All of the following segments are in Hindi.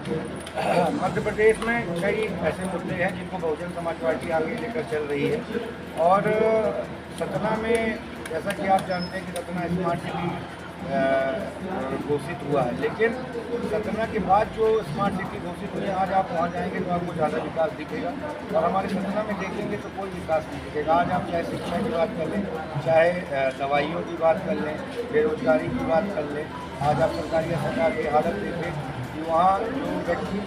मध्य प्रदेश में कई ऐसे मुद्दे हैं जिनको बहुजन समाज पार्टी आगे लेकर चल रही है। और सतना में जैसा कि आप जानते हैं कि सतना स्मार्ट सिटी घोषित हुआ है, लेकिन सतना के बाद जो स्मार्ट सिटी घोषित हुई है, आज आप वहाँ जाएंगे तो आपको ज़्यादा विकास दिखेगा। और हमारे सतना में देखेंगे तो कोई विकास नहीं दिखेगा। आज आप चाहे शिक्षा की बात कर लें, चाहे दवाइयों की बात कर लें, बेरोजगारी की बात कर लें, आज आप सरकारी अस्पताल की हालत देखें कि वहाँ जो व्यक्ति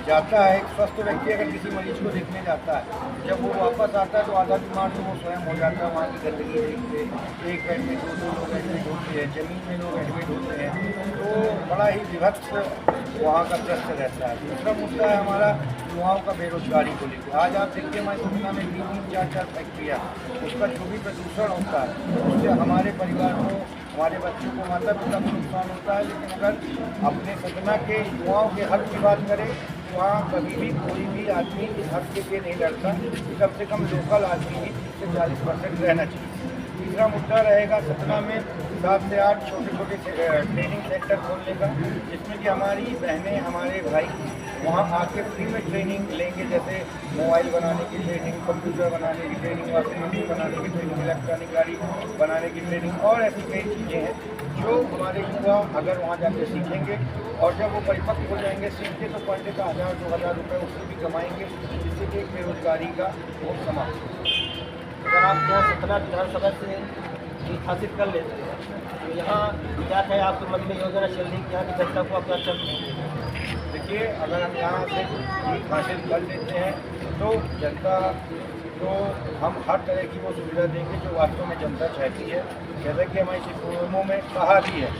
जाता है, एक स्वस्थ व्यक्ति अगर किसी मरीज को देखने जाता है, जब वो वापस आता है तो आधा बीमार तो वो स्वयं हो जाता है। वहाँ की गंदगी देखते, एक बेड में दो लोग एडमिट होते हैं, जमीन में लोग एडमिट होते हैं, तो बड़ा ही विभत्स वहाँ का दृश्य रहता है। दूसरा मुद्दा है हमारा युवाओं का बेरोजगारी को लेकर। आज आप देखिए हमारे सतना में 3-4 फैक्ट्रियाँ, उसका जो भी प्रदूषण होता है उससे हमारे परिवार को, हमारे बच्चों को, माता पिता को नुकसान होता है। लेकिन अगर अपने सतना के युवाओं के हक की बात करें तो वहाँ कभी भी कोई भी आदमी इस हक के लिए नहीं लड़ता कि कम से कम लोकल आदमी ही 30 से 40% रहना चाहिए। तीसरा मुद्दा रहेगा सतना में 7 से 8 छोटे ट्रेनिंग सेंटर खोलने का, जिसमें कि हमारी बहनें, हमारे भाई वहाँ आके फ्री में ट्रेनिंग लेंगे, जैसे मोबाइल बनाने की ट्रेनिंग, कंप्यूटर बनाने की ट्रेनिंग, वॉशिंग मशीन बनाने की ट्रेनिंग, इलेक्ट्रॉनिक गाड़ी बनाने की ट्रेनिंग और ऐसी कई चीज़ें हैं जो हमारे युवा अगर वहाँ जाकर सीखेंगे और जब वो परिपक्व हो जाएंगे, सीख के तो पढ़ने का 1000-2000 रुपये उससे भी कमाएंगे, जिससे कि एक बेरोजगारी का वो समाप्त हो। अगर आप यहाँ सतना विधानसभा से जीत हासिल कर लेते हैं तो यहाँ क्या है आपके मन में योजना चल रही है, यहाँ की जनता को अपना चल देखिए, अगर हम यहाँ से जीत हासिल कर लेते हैं तो जनता को हम हर तरह की वो सुविधा देंगे जो वास्तव में जनता चाहती है। जैसा कि हमारी शिवमों में कहा भी है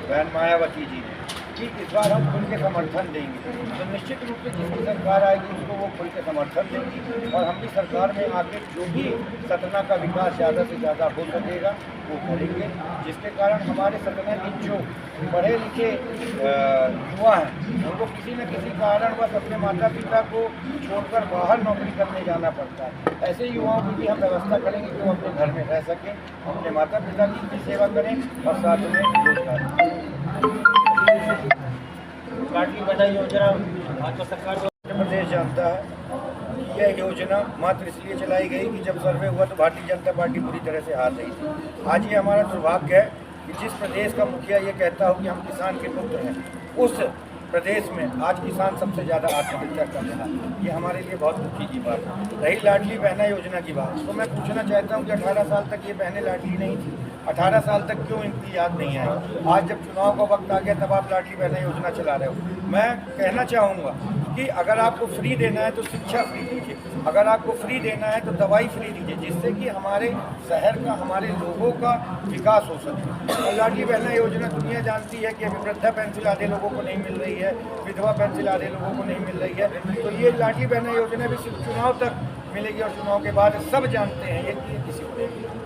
बहन मायावती जी ने कि इस बार हम खुल के समर्थन देंगे, तो निश्चित रूप से जिसकी सरकार आएगी उसको वो खुल के समर्थन देंगी और हम भी सरकार में आके जो भी सतना का विकास ज़्यादा से ज़्यादा हो सकेगा वो करेंगे, जिसके कारण हमारे सतना के जो पढ़े लिखे युवा हैं उनको किसी न किसी कारणवश अपने माता पिता को छोड़कर बाहर नौकरी करने जाना पड़ता है। ऐसे युवाओं की भी हम व्यवस्था करेंगे कि वो अपने घर में रह सकें, अपने माता पिता की भी सेवा करें और साथ में रोजगार। लाडली बहना योजना भाजपा सरकार मध्य प्रदेश जानता है यह योजना मात्र इसलिए चलाई गई कि जब सर्वे हुआ तो भारतीय जनता पार्टी पूरी तरह से हार रही थी। आज ये हमारा दुर्भाग्य है कि जिस प्रदेश का मुखिया ये कहता हो कि हम किसान के पुत्र हैं, उस प्रदेश में आज किसान सबसे ज़्यादा आत्महत्या कर रहा है। ये हमारे लिए बहुत दुखी की बात है। रही लाडली बहना योजना की बात, तो मैं पूछना चाहता हूँ कि 18 साल तक ये बहनें लाडली नहीं थी, 18 साल तक क्यों इनकी याद नहीं आई? आज जब चुनाव का वक्त आ गया तब आप लाडली बहना योजना चला रहे हो। मैं कहना चाहूँगा कि अगर आपको फ्री देना है तो शिक्षा फ्री दीजिए, अगर आपको फ्री देना है तो दवाई फ्री दीजिए, जिससे कि हमारे शहर का, हमारे लोगों का विकास हो सके। और लाडली बहना योजना दुनिया जानती है कि अभी वृद्धा पेंशन आधे लोगों को नहीं मिल रही है, विधवा पेंशन आधे लोगों को नहीं मिल रही है, तो ये लाडली बहना योजना भी सिर्फ चुनाव तक मिलेगी और चुनाव के बाद सब जानते हैं ये किसी को नहीं मिलेगी।